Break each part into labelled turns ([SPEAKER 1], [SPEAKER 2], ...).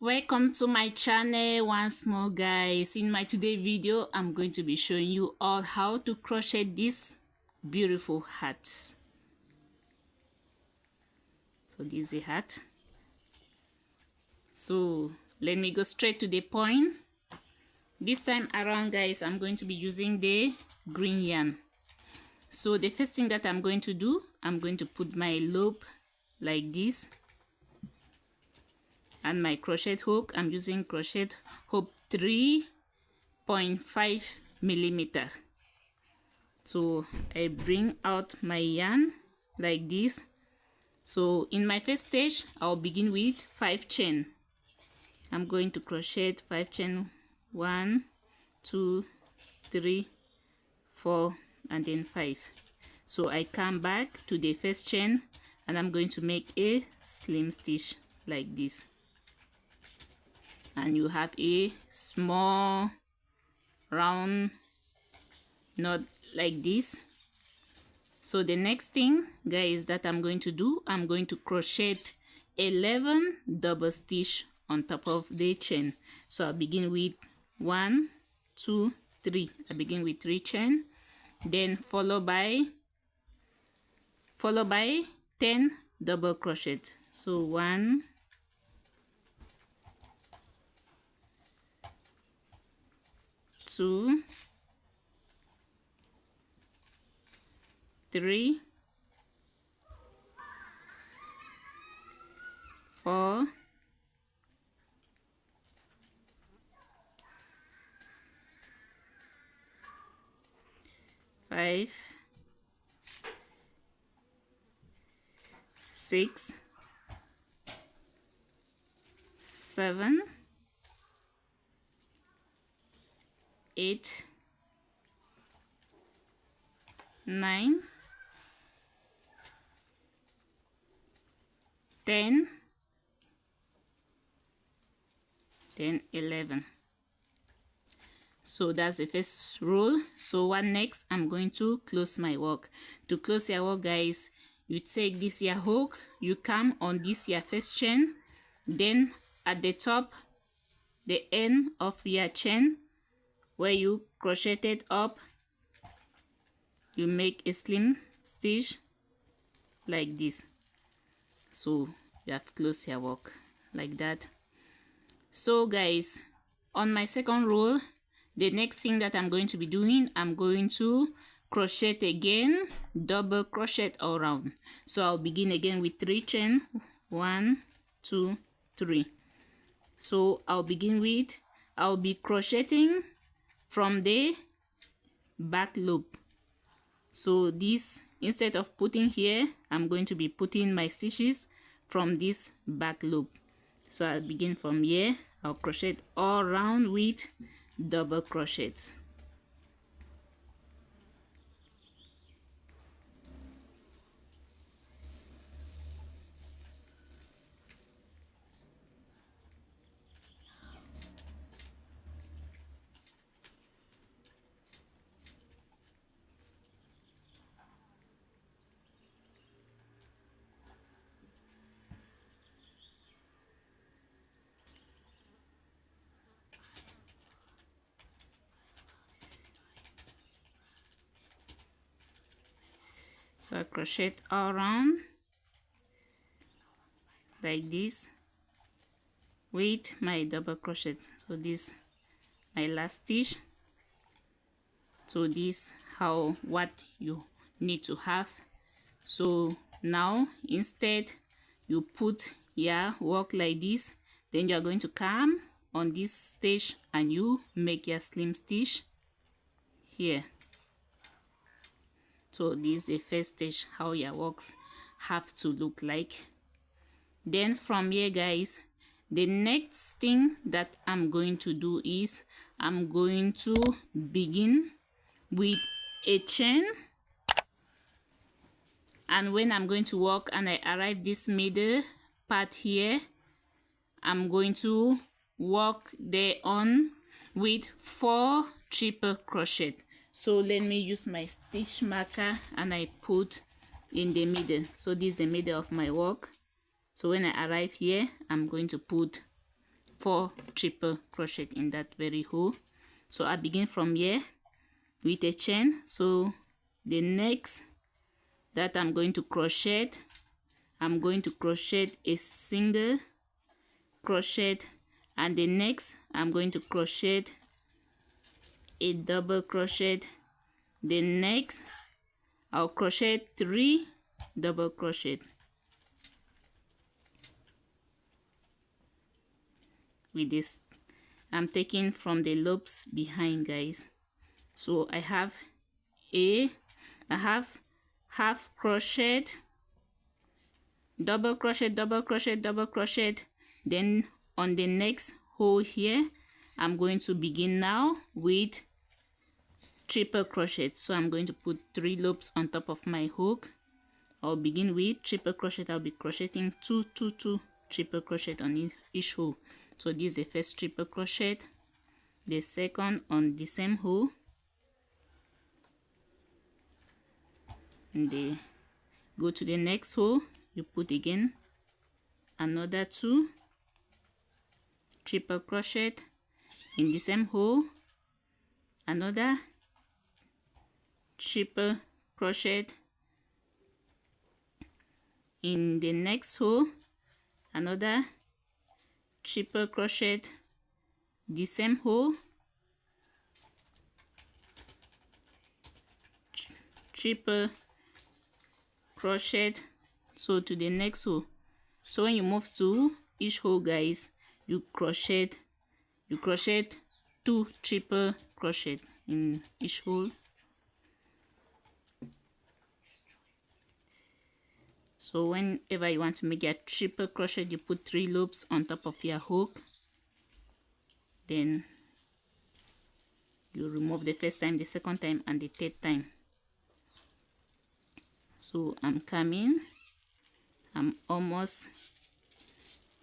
[SPEAKER 1] Welcome to my channel once more, guys. In my today video I'm going to be showing you all how to crochet this beautiful hat. So this is the hat. So let me go straight to the point. This time around, guys, I'm going to be using the green yarn. So the first thing that I'm going to do, I'm going to put my loop like this, and my crochet hook, I'm using crochet hook 3.5 millimeter. So I bring out my yarn like this. So in my first stage I'll begin with 5 chain. I'm going to crochet 5 chain, 1 2 3 4 and then 5. So I come back to the first chain and I'm going to make a slim stitch like this, and you have a small round knot like this. So the next thing, guys, that I'm going to do, I'm going to crochet 11 double stitch on top of the chain. So I begin with 1 2 3. I begin with 3 chain, then followed by 10 double crochet. So 1 2 3 4 5 6 7 8 9 10 11. So that's the first row. So what next? I'm going to close my work. To close your work, guys, you take this your hook, you come on this your first chain, then at the top, the end of your chain where you crocheted up, you make a slim stitch like this. So you have closed your work like that. So guys, on my second row, the next thing that I'm going to be doing, I'm going to crochet again, double crochet all around. So I'll begin again with 3 chain, 1 2 3. So I'll be crocheting from the back loop. So this, instead of putting here, I'm going to be putting my stitches from this back loop. So I'll begin from here. I'll crochet all around with double crochets. So I crochet all around like this with my double crochet. So this my last stitch. So this how what you need to have. So now instead you put your work like this, then you are going to come on this stitch and you make your slim stitch here. So this is the first stage, how your works have to look like. Then from here, guys, the next thing that I'm going to do is I'm going to begin with a chain, and when I'm going to work and I arrive this middle part here, I'm going to work there on with 4 triple crochet. So let me use my stitch marker and I put in the middle. So this is the middle of my work. So when I arrive here, I'm going to put 4 triple crochet in that very hole. So I begin from here with a chain. So the next that I'm going to crochet a single crochet, and the next I'm going to crochet a double crochet. The next I'll crochet 3 double crochet. With this, I'm taking from the loops behind, guys. So I have half crochet, double crochet, double crochet, double crochet. Then on the next hole here, I'm going to begin now with triple crochet. So I'm going to put 3 loops on top of my hook. I'll begin with triple crochet. I'll be crocheting 2 triple crochet on each hole. So this is the first triple crochet, the second on the same hole, and they go to the next hole. You put again another 2 triple crochet in the same hole, another triple crochet in the next hole, another triple crochet, the same hole, triple crochet, so to the next hole. So when you move to each hole, guys, you crochet 2 triple crochet in each hole. So whenever you want to make a triple crochet, you put 3 loops on top of your hook. Then you remove the first time, the second time, and the third time. So I'm almost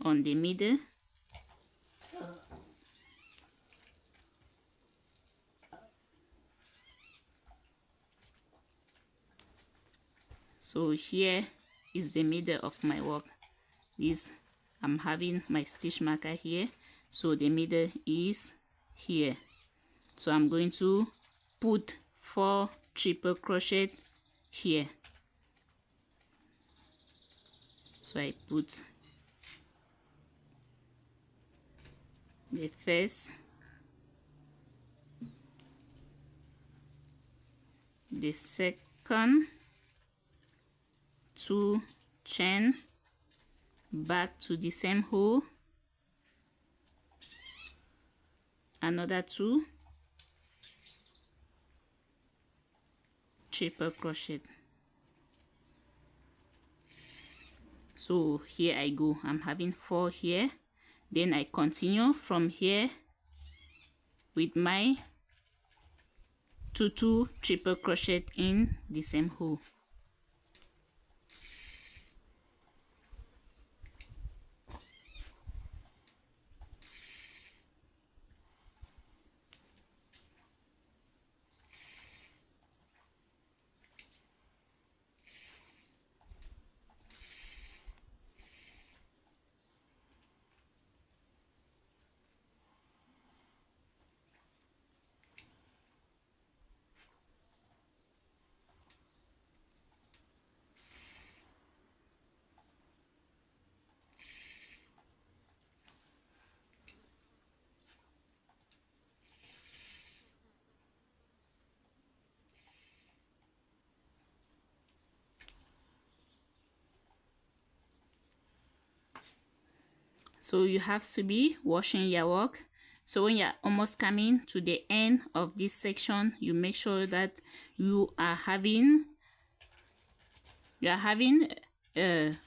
[SPEAKER 1] on the middle. So here is the middle of my work. I'm having my stitch marker here, so the middle is here. So I'm going to put 4 triple crochet here. So I put the first, the second, 2 chain, back to the same hole, another 2 triple crochet. So here I go, I'm having 4 here. Then I continue from here with my 2 triple crochet in the same hole. So you have to be washing your work. So when you're almost coming to the end of this section, you make sure that you are having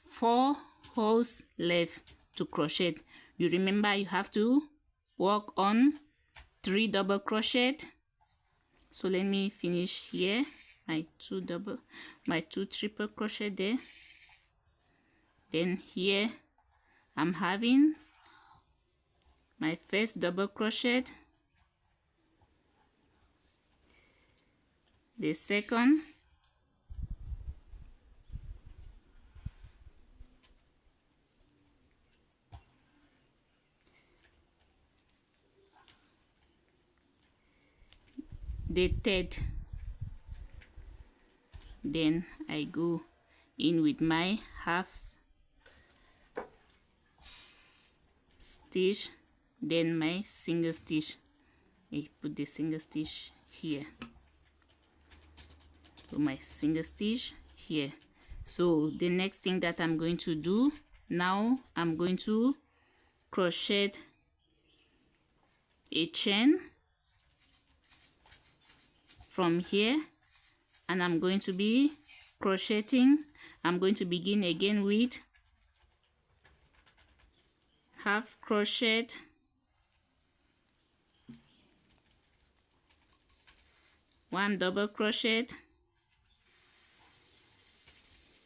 [SPEAKER 1] 4 holes left to crochet. You remember you have to work on 3 double crochet. So let me finish here my 2 triple crochet there. Then here I'm having my first double crochet, the second, the third, then I go in with my half stitch, then my single stitch. I put the single stitch here, so my single stitch here. So the next thing that I'm going to do now, I'm going to crochet a chain from here, and I'm going to be crocheting. I'm going to begin again with half crochet, one double crochet,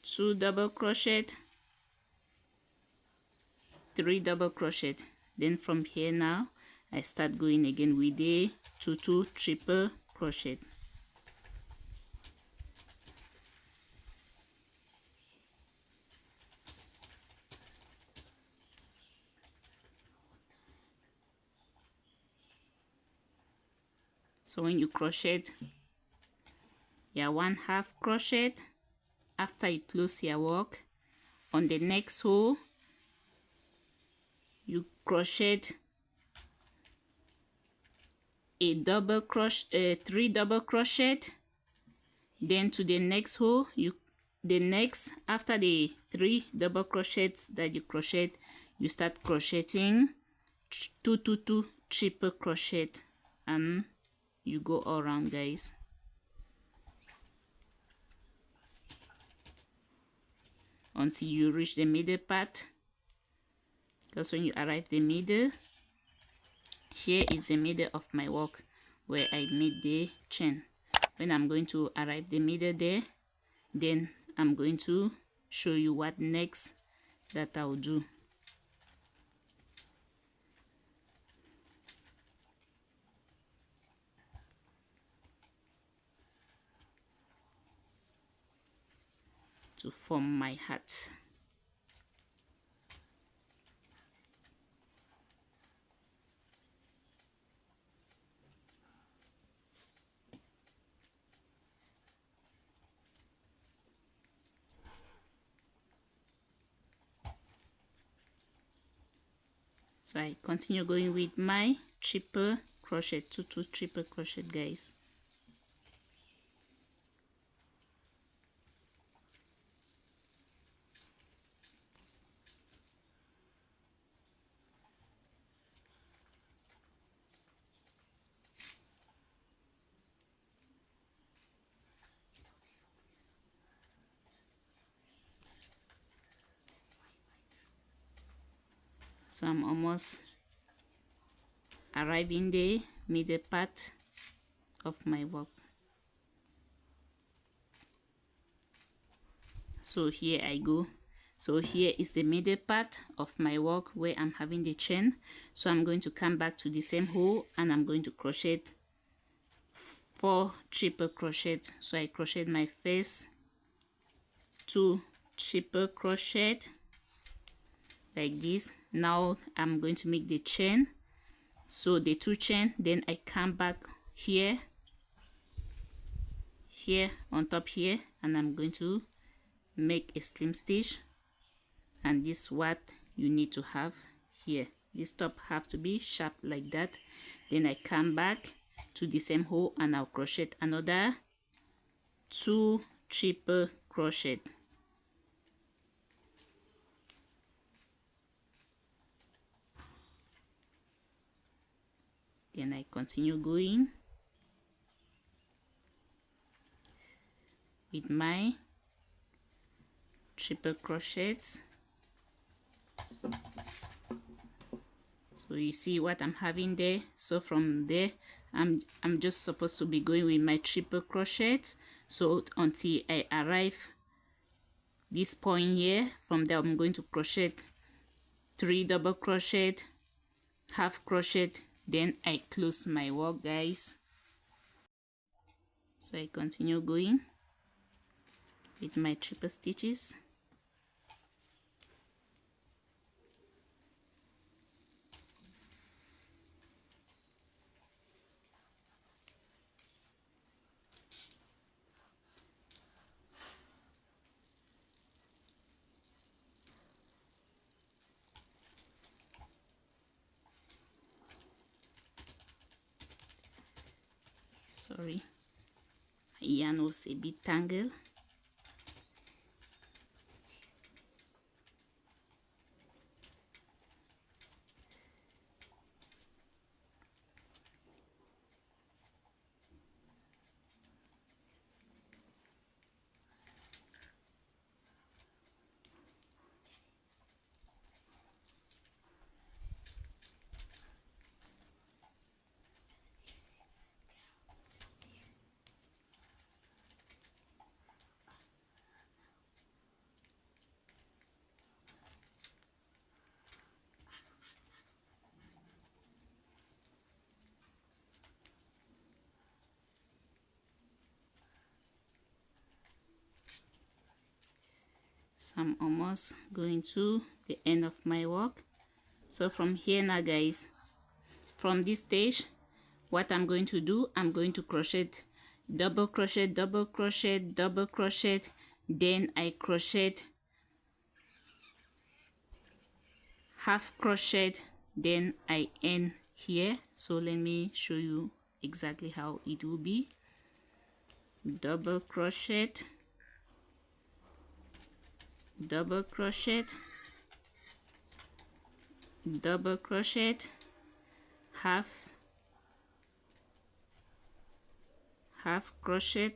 [SPEAKER 1] two double crochet, three double crochet. Then from here now I start going again with the 2 triple crochet. So when you crochet your one half crochet, after you close your work, on the next row you crochet a double crochet, 3 double crochet. Then to the next row, after the 3 double crochets that you crochet, you start crocheting 2 triple crochet, and you go all around, guys. Until you reach the middle part, because when you arrive the middle, here is the middle of my work where I made the chain. When I'm going to arrive the middle there, then I'm going to show you what next that I'll do. To form my hat. So I continue going with my triple crochet, 2 triple crochet, guys. So I'm almost arriving the middle part of my work. So here I go. So here is the middle part of my work where I'm having the chain. So I'm going to come back to the same hole and I'm going to crochet 4 triple crochets. So I crochet my first 2 triple crochet like this. Now I'm going to make the chain, so the 2 chain, then I come back here on top here, and I'm going to make a slim stitch, and this is what you need to have here. This top have to be sharp like that. Then I come back to the same hole and I'll crochet another 2 triple crochet. Then I continue going with my triple crochets. So you see what I'm having there. So from there I'm just supposed to be going with my triple crochets, so until I arrive this point here. From there I'm going to crochet 3 double crochet, half crochet, then I close my work, guys. So I continue going with my triple stitches. Sorry, my yarn was a bit tangled. So I'm almost going to the end of my work. So from here now guys, from this stage, what I'm going to do, I'm going to crochet, double crochet, double crochet, double crochet, then I crochet, half crochet, then I end here. So let me show you exactly how it will be. Double crochet, double crochet, double crochet, half crochet,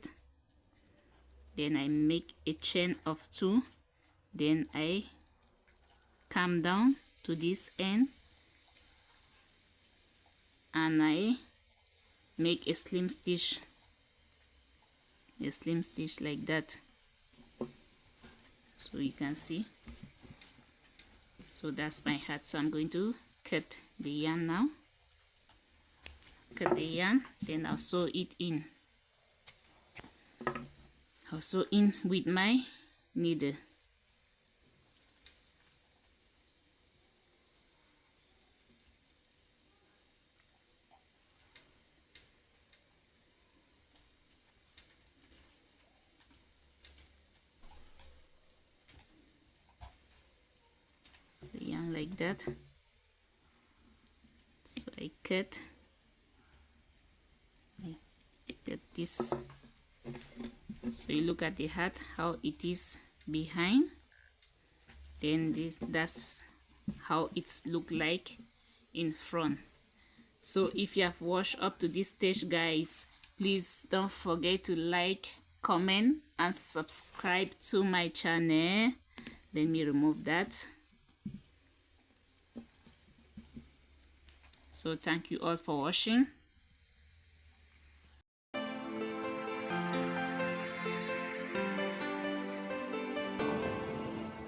[SPEAKER 1] then I make a chain of 2, then I come down to this end and I make a slim stitch like that, so you can see. So that's my hat. So I'm going to cut the yarn now, cut the yarn, then I'll sew it in. I'll sew in with my needle. So the yarn like that. So I cut this. So you look at the hat, how it is behind, then that's how it's look like in front. So if you have watched up to this stage guys, please don't forget to like, comment and subscribe to my channel. Let me remove that. So thank you all for watching.